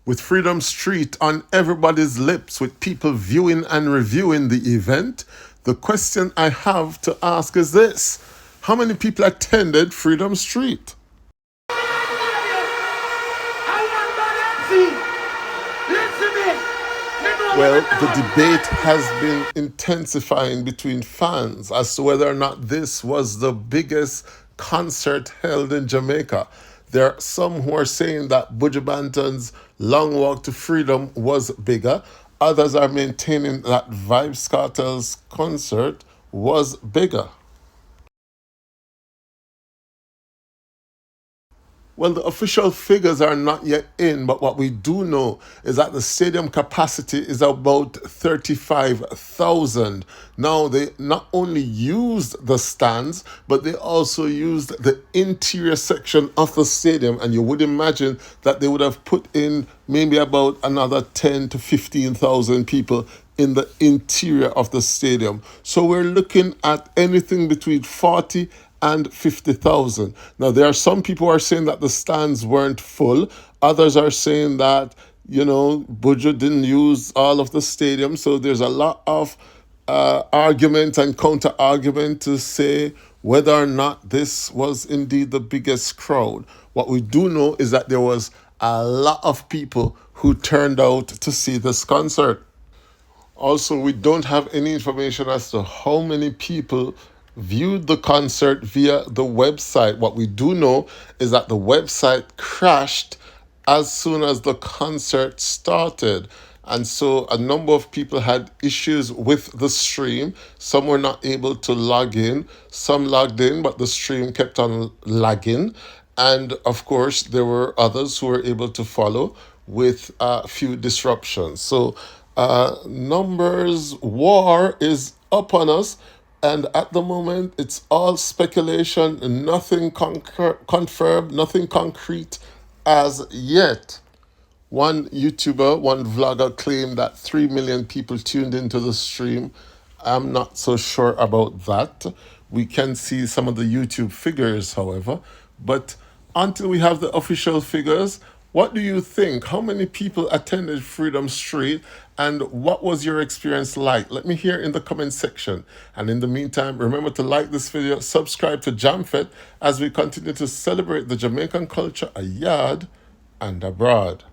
With Freedom Street on everybody's lips, with people viewing and reviewing the event, the question I have to ask is this: how many people attended Freedom Street? Well, the debate has been intensifying between fans as to whether or not this was the biggest concert held in Jamaica. There are some who are saying that Buju Banton's Long Walk to Freedom was bigger. Others are maintaining that Vybz Kartel's concert was bigger. Well, the official figures are not yet in, but what we do know is that the stadium capacity is about 35,000. Now, they not only used the stands, but they also used the interior section of the stadium. And you would imagine that they would have put in maybe about another 10 to 15,000 people in the interior of the stadium. So we're looking at anything between 40 and 50,000. Now, there are some people who are saying that the stands weren't full. Others are saying that, Buju didn't use all of the stadium. So there's a lot of argument and counter argument to say whether or not this was indeed the biggest crowd. What we do know is that there was a lot of people who turned out to see this concert. Also, we don't have any information as to how many people viewed the concert via the website. What we do know is that the website crashed as soon as the concert started. And so a number of people had issues with the stream. Some were not able to log in. Some logged in, but the stream kept on lagging. And of course, there were others who were able to follow with a few disruptions. So numbers war is upon us, and at the moment it's all speculation, nothing confirmed, nothing concrete as yet. One YouTuber, one vlogger claimed that 3 million people tuned into the stream. I'm not so sure about that. We can see some of the YouTube figures, however. But until we have the official figures, what do you think? How many people attended Freedom Street, and what was your experience like? Let me hear in the comment section. And in the meantime, remember to like this video, subscribe to Jamfete as we continue to celebrate the Jamaican culture abroad and abroad.